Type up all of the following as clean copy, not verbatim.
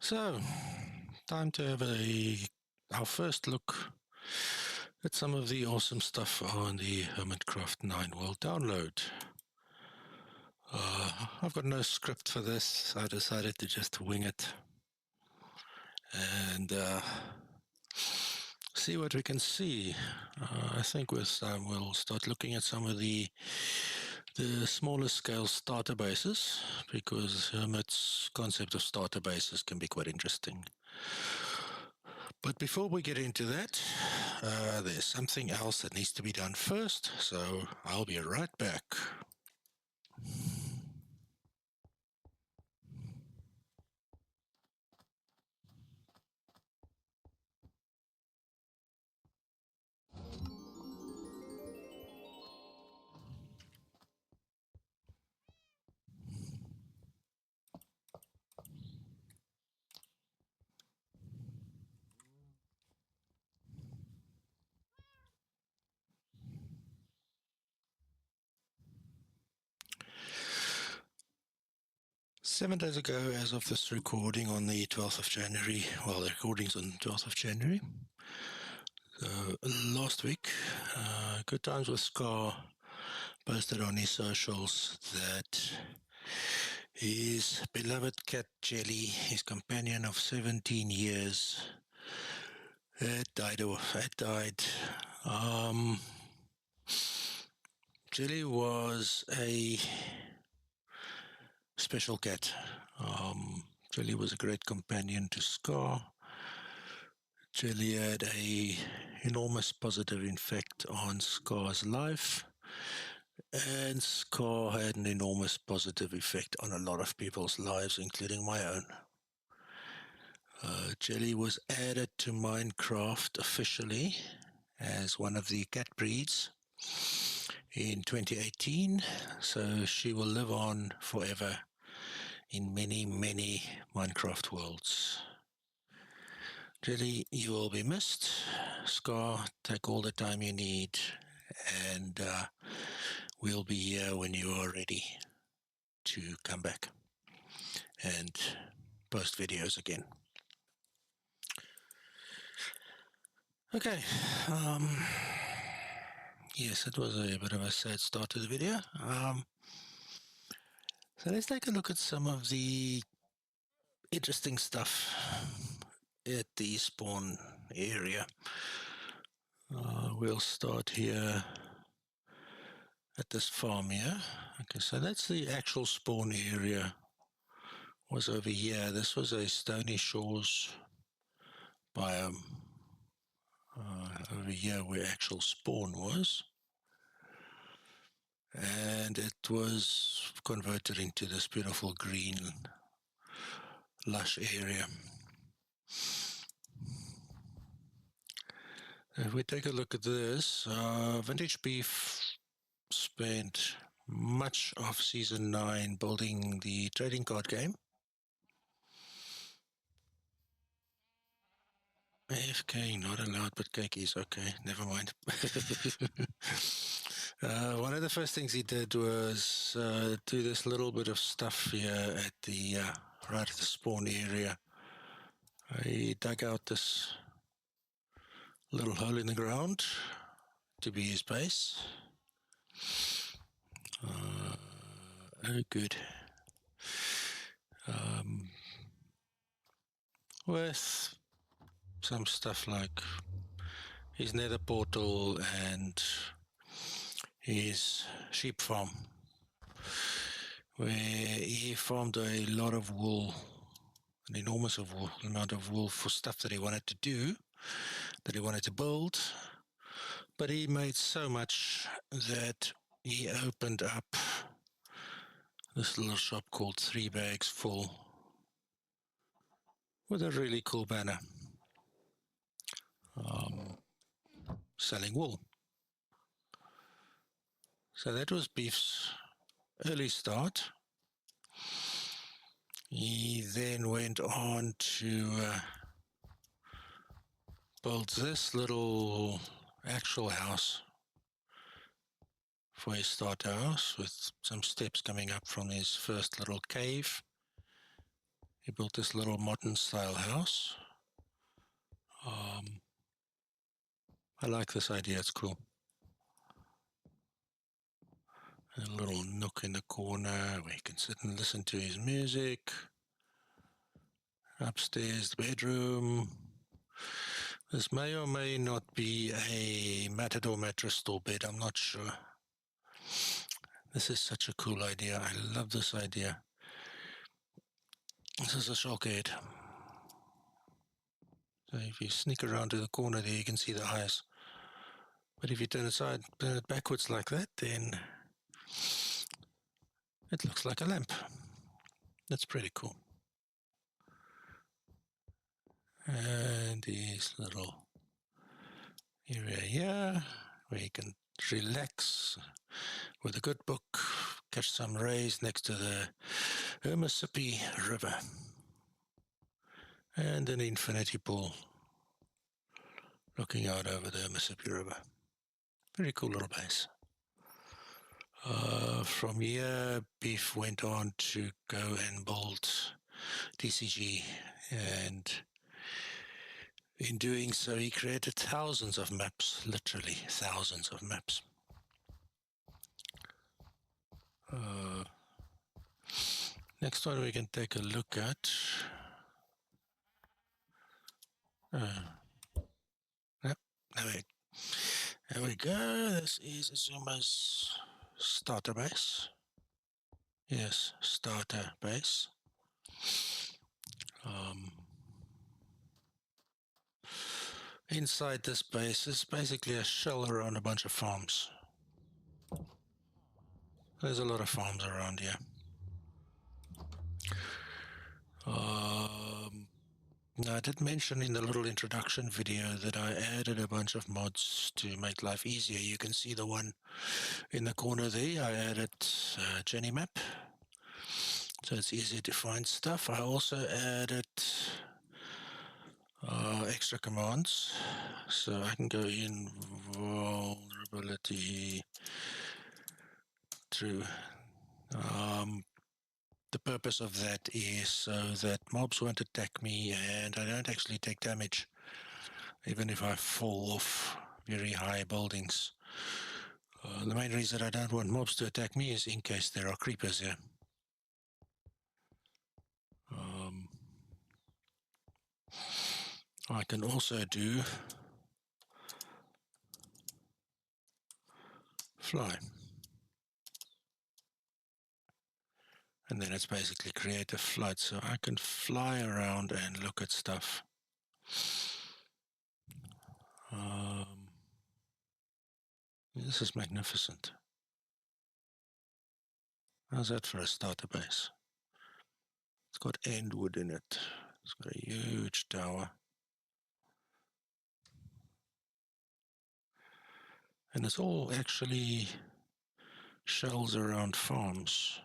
So, time to have our first look at some of the awesome stuff on the Hermitcraft 9 World download. I've got no script for this. I decided to just wing it and see what we can see. I think with we'll start looking at some of the smaller scale starter bases, because Hermit's concept of starter bases can be quite interesting. But before we get into that, there's something else that needs to be done first, so I'll be right back. 7 days ago, as of this recording on the 12th of January, well, the recording's on the 12th of January. Last week, Good Times with Scar posted on his socials that his beloved cat Jelly, his companion of 17 years, had died. Jelly was a special cat. Jelly was a great companion to Scar. Jelly had an enormous positive effect on Scar's life, and Scar had an enormous positive effect on a lot of people's lives, including my own. Jelly was added to Minecraft officially as one of the cat breeds in 2018, so she will live on forever in many, many Minecraft worlds. Jelly, you will be missed. Scar, take all the time you need, and we'll be here when you are ready to come back and post videos again. Okay, yes, it was a bit of a sad start to the video. So let's take a look at some of the interesting stuff at the spawn area. We'll start here at this farm here. Okay, so that's the actual spawn area. Was over here. This was a Stony Shores biome. Over here where actual spawn was, and it was converted into this beautiful green lush area. If we take a look at this, Vintage Beef spent much of Season 9 building the trading card game. AFK not allowed, but cake is okay. Never mind. One of the first things he did was do this little bit of stuff here at the right at the spawn area. He dug out this little hole in the ground to be his base. Oh, good. With some stuff like his nether portal and his sheep farm, where he farmed a lot of wool, an enormous amount of wool for stuff that he wanted to do, that he wanted to build. But he made so much that he opened up this little shop called 3 Bags Full with a really cool banner selling wool. So that was Beef's early start. He then went on to build this little actual house for his starter house, with some steps coming up from his first little cave He built this little modern style house. I like this idea, it's cool. A little nook in the corner where he can sit and listen to his music. Upstairs, the bedroom. This may or may not be a Matador mattress or bed, I'm not sure. This is such a cool idea. I love this idea. This is a shock head. So if you sneak around to the corner there, you can see the eyes. But if you turn it backwards like that, then it looks like a lamp. That's pretty cool. And this little area here where you can relax with a good book, catch some rays next to the Hermitcraft River, and an infinity pool looking out over the Hermitcraft River. Very cool little base. From here, Beef went on to go and build TCG, and in doing so, he created thousands of maps, literally thousands of maps. Next one we can take a look at. Yep, there we go. This is Azuma's starter base. Yes, starter base. Inside this base is basically a shell around a bunch of farms. There's a lot of farms around here. Now, I did mention in the little introduction video that I added a bunch of mods to make life easier. You can see the one in the corner there. I added a journey map, so it's easier to find stuff. I also added extra commands, so I can go in vulnerability to the purpose of that is so that mobs won't attack me and I don't actually take damage even if I fall off very high buildings. The main reason I don't want mobs to attack me is in case there are creepers here. I can also do fly. And then it's basically create a flight, so I can fly around and look at stuff. This is magnificent. How's that for a starter base? It's got endwood in it. It's got a huge tower. And it's all actually shells around farms.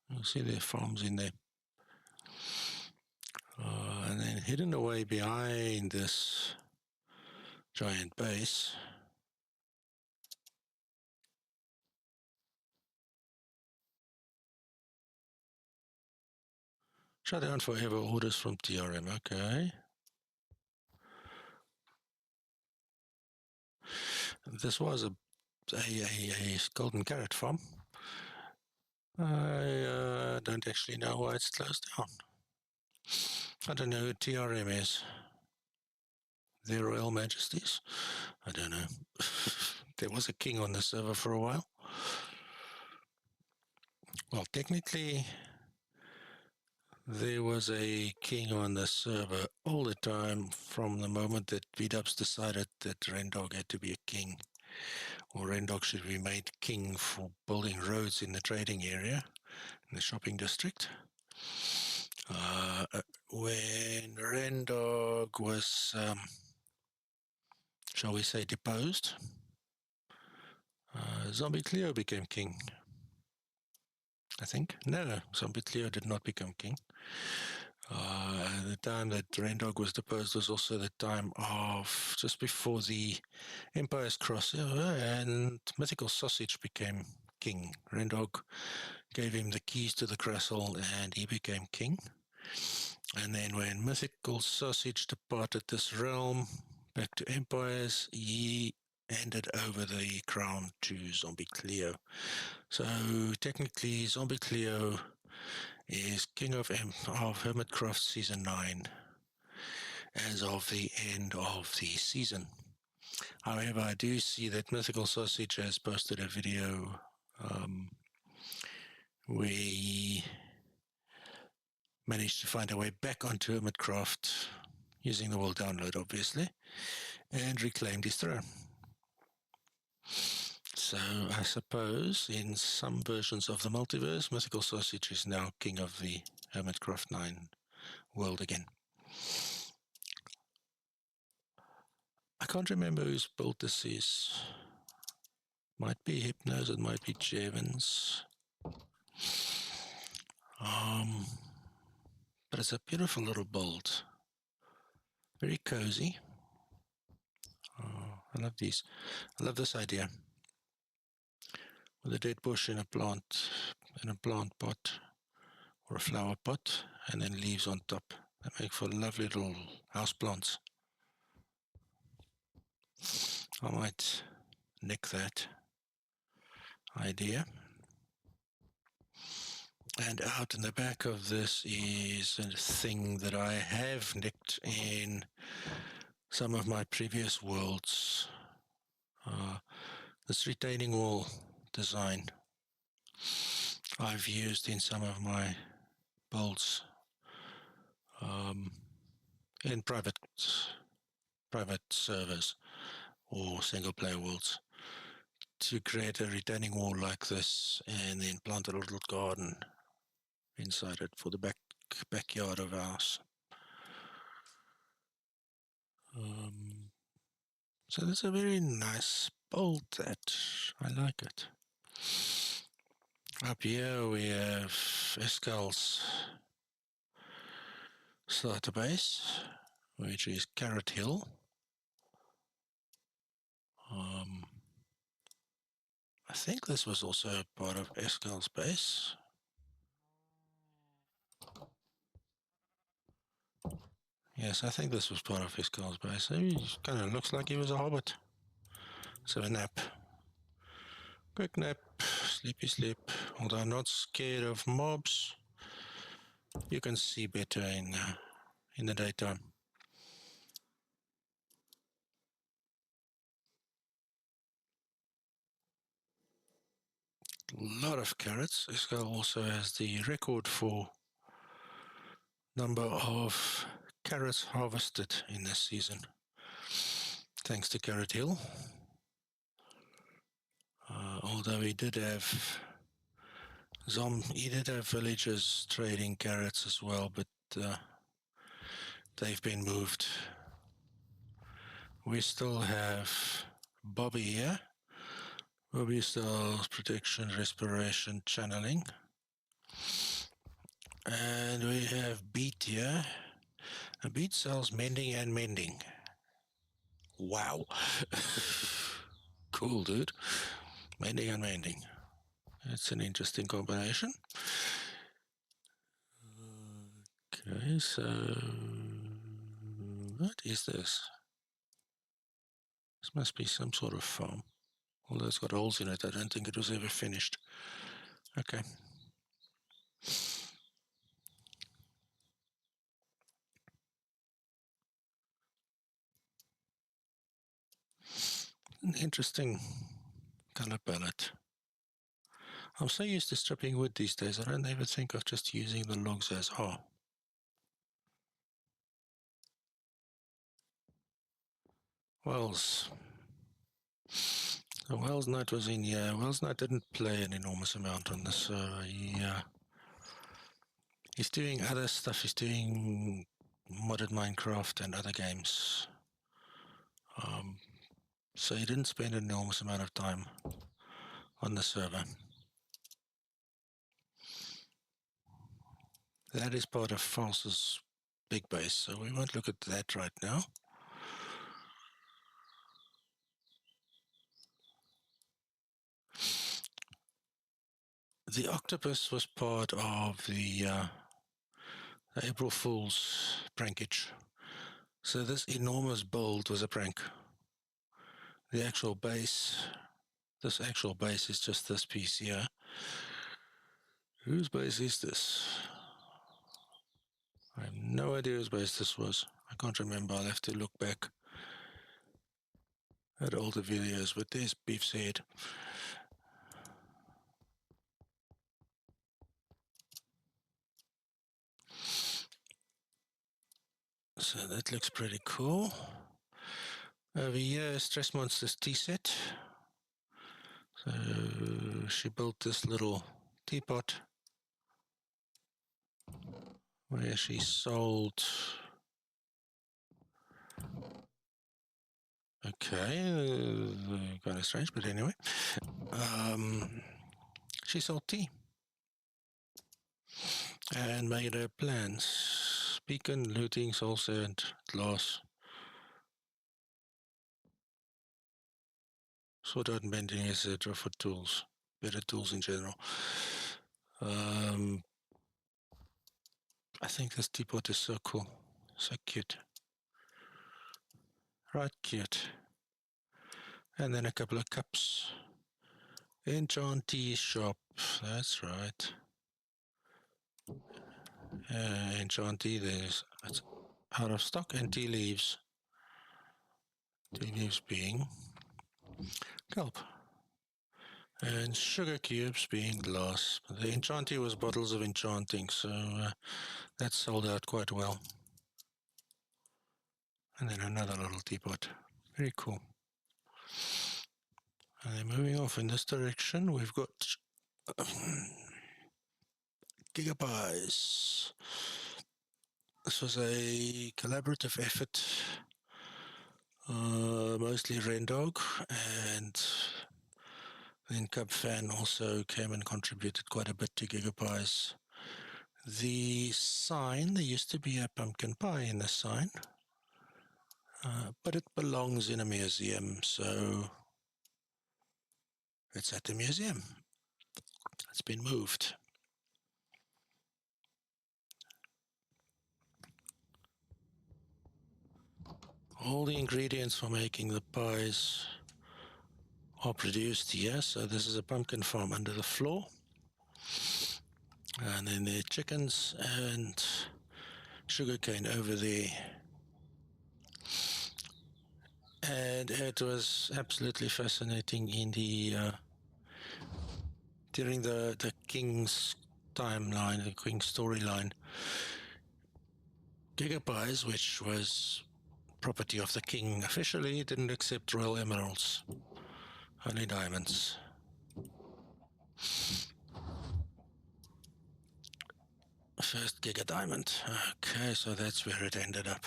You'll see there are farms in there. And then hidden away behind this giant base shut down forever orders from TRM. Okay. This was a golden carrot farm. I don't actually know why it's closed down. I don't know who TRM is. Their Royal Majesties? I don't know. There was a king on the server for a while. Well, technically, there was a king on the server all the time from the moment that V-Dubs decided that Rendog had to be a king, or Rendog should be made king for building roads in the trading area, in the shopping district. When Rendog was, shall we say, deposed, Zombie Cleo became king. I think. No, Zombie Cleo did not become king. The time that Rendog was deposed was also the time of just before the Empire's crossover, and Mythical Sausage became king. Rendog gave him the keys to the castle and he became king. And then when mythical sausage departed this realm back to empires, he handed over the crown to Zombie Cleo. So technically, Zombie Cleo is king of Hermitcraft season 9 as of the end of the season. However, I do see that Mythical Sausage has posted a video where he managed to find a way back onto Hermitcraft using the world download, obviously, and reclaimed his throne. So I suppose in some versions of the multiverse, Mythical Sausage is now king of the Hermitcraft 9 world again. I can't remember whose build this is. Might be Hypno's, it might be Jevons. But it's a beautiful little build. Very cozy. Oh, I love these. I love this idea. With a dead bush in a plant pot or a flower pot, and then leaves on top. They make for lovely little house plants. I might nick that idea. And out in the back of this is a thing that I have nicked in some of my previous worlds. This retaining wall design I've used in some of my builds in private servers or single player worlds to create a retaining wall like this and then plant a little garden inside it for the backyard of ours. So that's a very nice build that I like it. Up here we have Escal's starter base, which is Carrot Hill. I think this was also part of Escal's base. Yes, I think this was part of Escal's base. He kind of looks like he was a hobbit. So a nap. Quick nap, sleepy sleep. Although I'm not scared of mobs, you can see better in the daytime. A lot of carrots. Escal also has the record for number of carrots harvested in this season, thanks to Carrot Hill. Although he did have villagers trading carrots as well, but they've been moved. We still have Bobby here. Bobby sells protection, respiration, channeling. And we have Beat here. And Beat sells mending and mending. Wow. Cool, dude. Mending and mending. That's an interesting combination. Okay, so what is this? This must be some sort of farm. Although it's got holes in it, I don't think it was ever finished. Okay. An interesting color palette. I'm so used to stripping wood these days, I don't ever think of just using the logs as are. Wells. So Wells Knight was in here. Wells Knight didn't play an enormous amount on this. He's doing other stuff. He's doing modded Minecraft and other games. So he didn't spend an enormous amount of time on the server. That is part of False's big base, so we won't look at that right now. The octopus was part of the April Fool's prankage. So this enormous build was a prank. The actual base, this actual base is just this piece here. Whose base is this? I have no idea whose base this was. I can't remember. I'll have to look back at older videos, but there's Beef's head. So that looks pretty cool. Over here, Stress Monsters tea set. So she built this little teapot where she sold. Okay, kind of strange, but anyway. She sold tea and made her plans. Beacon, looting, soul sand, glass. Sword art and bending, etc. for tools. Better tools in general. I think this teapot is so cool. So cute. Right cute. And then a couple of cups. Enchant tea shop. That's right. Enchant tea, it's out of stock, and tea leaves. Tea leaves being kelp. And sugar cubes being glass. The enchant tea was bottles of enchanting, so that sold out quite well. And then another little teapot. Very cool. And then moving off in this direction, we've got Gigapies. This was a collaborative effort, mostly Rendog, and then Cubfan also came and contributed quite a bit to Gigapies. The sign, there used to be a pumpkin pie in the sign, but it belongs in a museum, so it's at the museum. It's been moved. All the ingredients for making the pies are produced here. So this is a pumpkin farm under the floor. And then there are chickens and sugarcane over there. And it was absolutely fascinating in the during the King's timeline, the King's storyline. Gigapies, which was property of the king officially, didn't accept royal emeralds, only diamonds. First Giga Diamond. Okay, so that's where it ended up.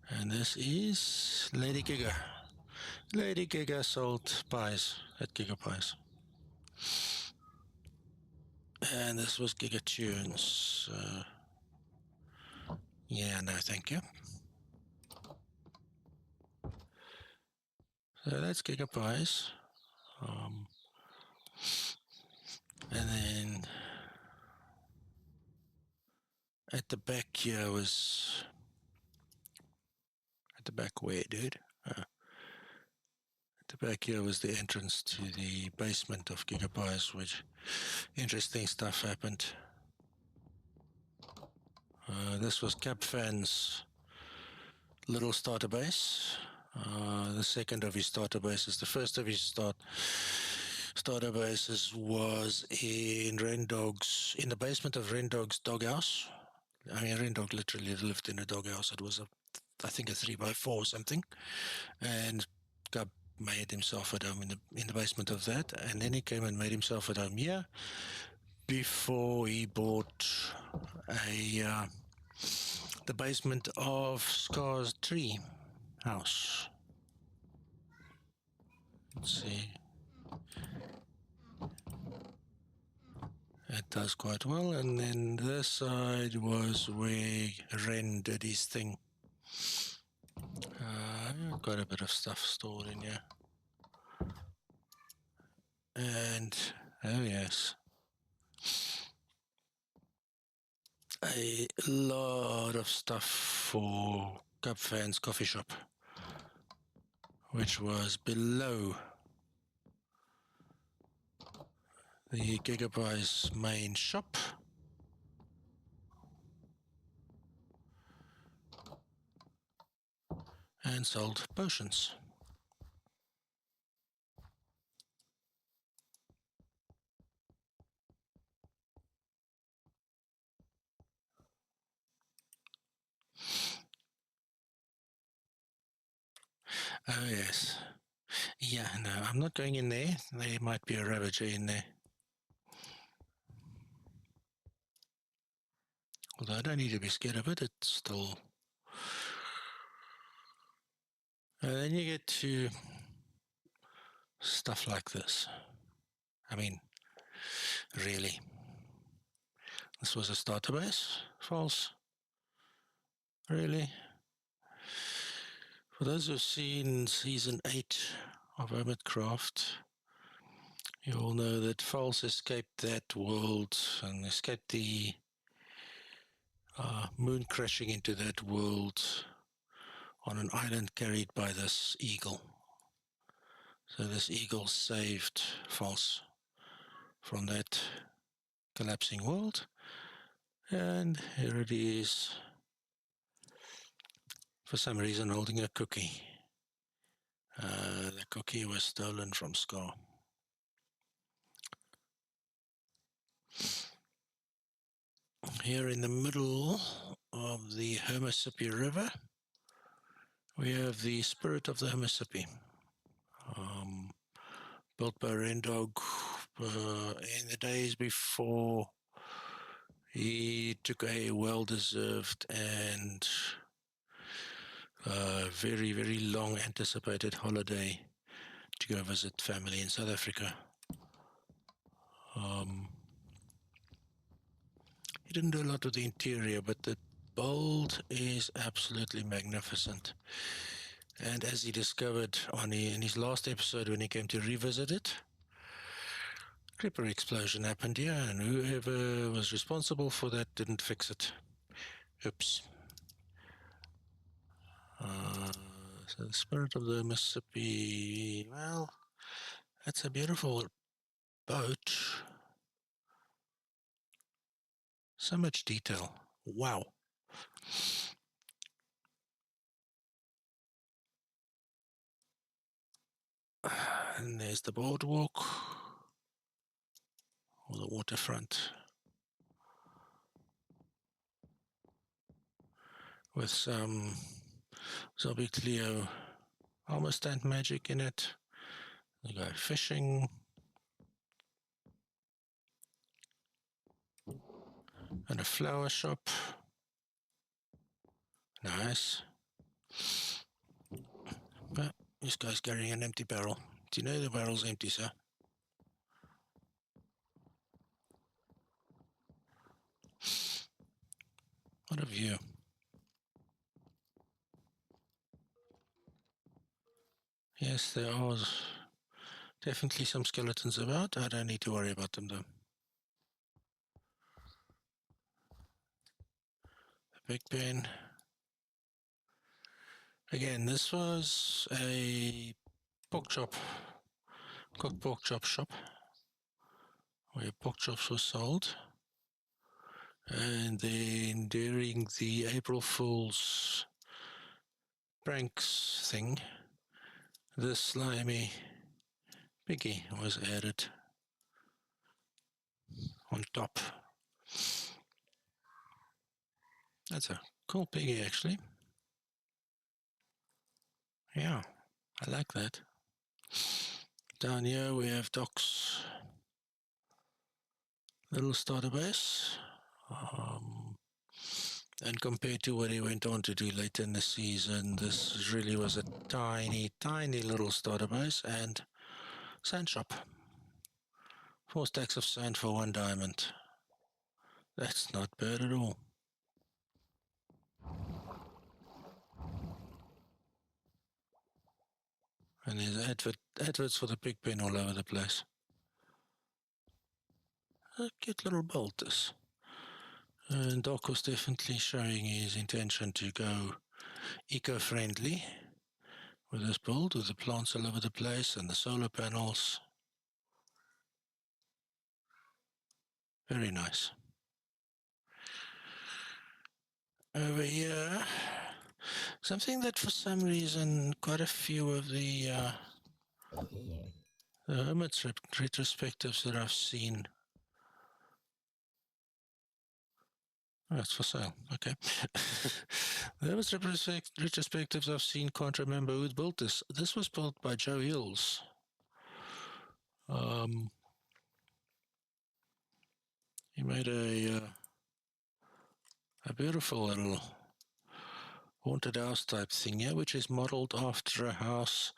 And this is Lady Giga. Lady Giga sold pies at Giga Pies. And this was Giga Tunes. Yeah, no, thank you. So that's Giga Pies. And then at the back here was... At the back where, dude? At the back here was the entrance to the basement of Giga Pies, which interesting stuff happened. This was Capfan's little starter base. The second of his starter bases. The first of his starter bases was in in the basement of Rendog's doghouse. I mean, Rendog literally lived in a doghouse. It was I think a 3x4 or something, and Cub made himself at home in the basement of that, and then he came and made himself at home here before he bought the basement of Scar's tree house. Let's see. It does quite well, and then this side was where Ren did his thing. Got a bit of stuff stored in here. And, oh yes. a lot of stuff for Cub Fans Coffee Shop, which was below the Gigabyte's main shop. And sold potions. Oh yes. Yeah, no, I'm not going in there. There might be a Ravager in there. Although I don't need to be scared of it, it's still... And then you get to stuff like this. I mean, really. This was a starter base? False. Really? For those who've seen season 8 of Hermitcraft, you all know that False escaped that world and escaped the moon crashing into that world on an island carried by this eagle. So this eagle saved False from that collapsing world, and here it is, for some reason holding a cookie. The cookie was stolen from Scar. Here in the middle of the Mississippi River, we have the spirit of the Mississippi, built by Rendog in the days before he took a well-deserved and very, very long anticipated holiday to go visit family in South Africa. He didn't do a lot of the interior, but the build is absolutely magnificent. And as he discovered in his last episode when he came to revisit it, creeper explosion happened here, and whoever was responsible for that didn't fix it. Oops. So the spirit of the Mississippi, well, that's a beautiful boat. So much detail. Wow. And there's the boardwalk, or the waterfront, with some Zombie Cleo armor stand magic in it. They go fishing. And a flower shop. Nice. But this guy's carrying an empty barrel. Do you know the barrel's empty, sir? What a view. Yes, there are definitely some skeletons about. I don't need to worry about them, though. The Big Ben. Again, this was a pork chop, cooked pork chop shop, where pork chops were sold. And then during the April Fool's pranks thing, this slimy piggy was added on top. That's a cool piggy, actually. Yeah, I like that. Down here we have Doc's little starter base. And compared to what he went on to do later in the season, this really was a tiny, tiny little starter base and sand shop. 4 stacks of sand for 1 diamond. That's not bad at all. And there's adverts for the Big Ben all over the place. A cute little bolt, this. And Doc was definitely showing his intention to go eco-friendly with this build, with the plants all over the place and the solar panels. Very nice. Over here, something that for some reason quite a few of the Hermit's retrospectives that I've seen. Oh, it's for sale. Okay. The Hermit's retrospectives I've seen, can't remember who built this. This was built by Joe Hills. He made a beautiful little haunted house type thing here, which is modeled after a house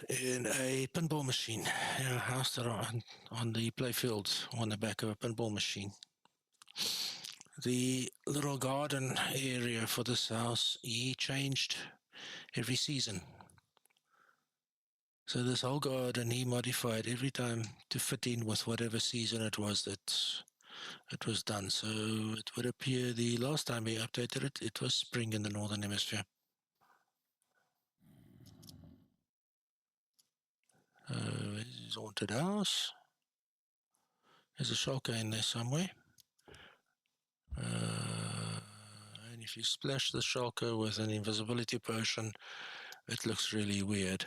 in a pinball machine. A house that on the playfield on the back of a pinball machine. The little garden area for this house, he changed every season. So this whole garden he modified every time to fit in with whatever season it was that it was done. So it would appear the last time he updated it, it was spring in the Northern Hemisphere. This is haunted house. There's a shulker in there somewhere. And if you splash the shulker with an invisibility potion, it looks really weird.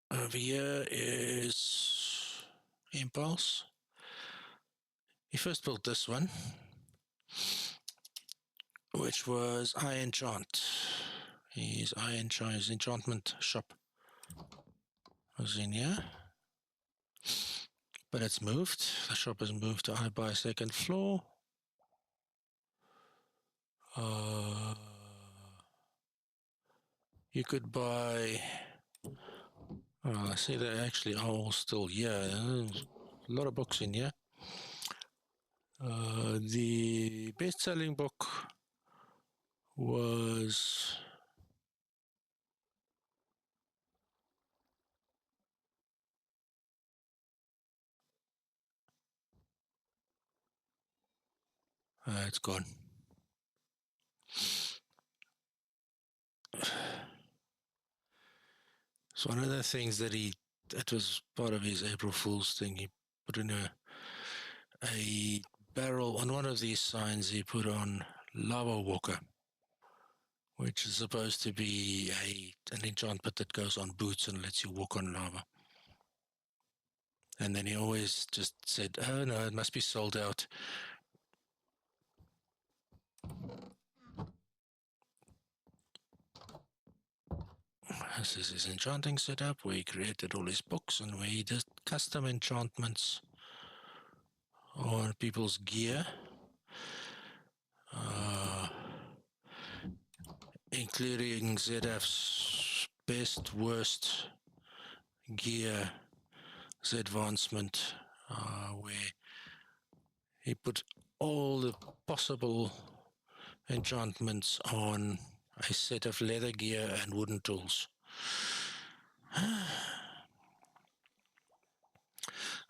Over here is Impulse. He first built this one, which was I Enchant. His enchantment shop was in here. But it's moved. The shop has moved to I Buy Second Floor. You could buy. I see they actually are all still here. There's a lot of books in here. The best-selling book was it's gone. So one of the things that was part of his April Fool's thing, he put in a barrel on one of these signs. He put on Lava Walker, which is supposed to be an enchantment that goes on boots and lets you walk on lava. And then he always just said, "Oh no, it must be sold out." This is his enchanting setup where he created all his books and where he did custom enchantments on people's gear, including ZF's best, worst gear advancement, where he put all the possible enchantments on a set of leather gear and wooden tools.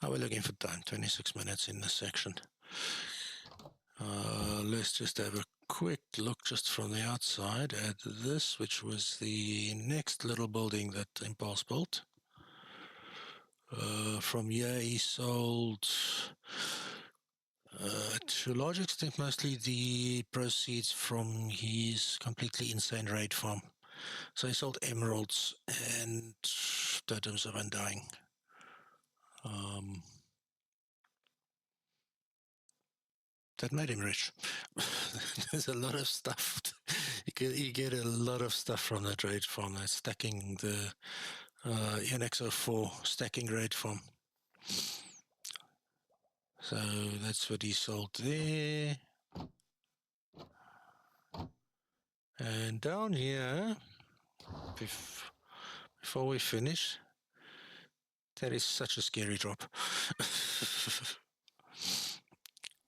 We're looking for time, 26 minutes in this section. Let's just have a quick look just from the outside at this, which was the next little building that Impulse built. From here he sold, to a large extent, mostly the proceeds from his completely insane raid farm. So he sold emeralds and totems of undying. That made him rich. There's a lot of stuff. You get a lot of stuff from that raid farm. That's stacking the NX04 stacking raid farm. So that's what he sold there. And down here, before we finish, that is such a scary drop.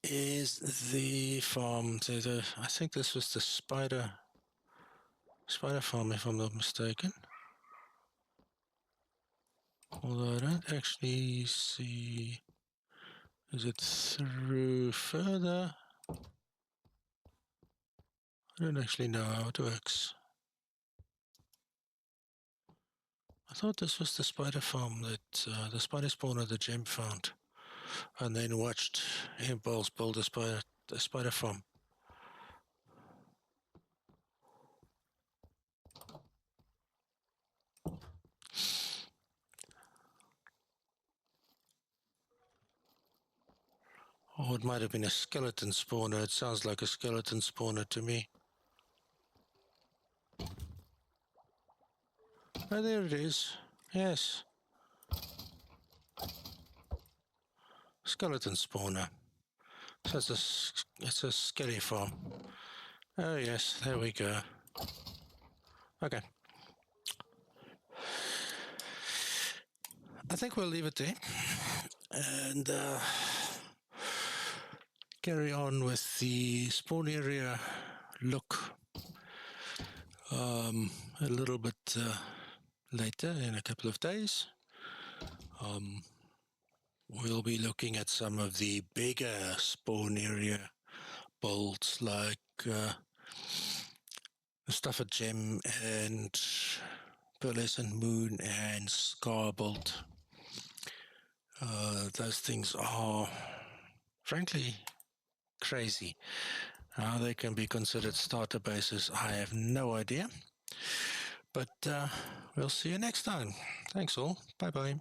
Is the farm. I think this was the spider farm, if I'm not mistaken. Although I don't actually see... Is it through further? I don't actually know how it works. I thought this was the spider farm that the spider spawner the gem found, and then watched Impulse build a spider farm. Or it might have been a skeleton spawner. It sounds like a skeleton spawner to me. Oh, there it is. Yes. Skeleton spawner. So it's a skelly farm. Oh yes, there we go. Okay. I think we'll leave it there. And carry on with the spawn area look a little bit later in a couple of days. We'll be looking at some of the bigger spawn area builds like the stuff at Gem and Pearlescent Moon and Scarbolt. Those things are frankly crazy. How they can be considered starter bases, I have no idea. But we'll see you next time. Thanks all. Bye-bye.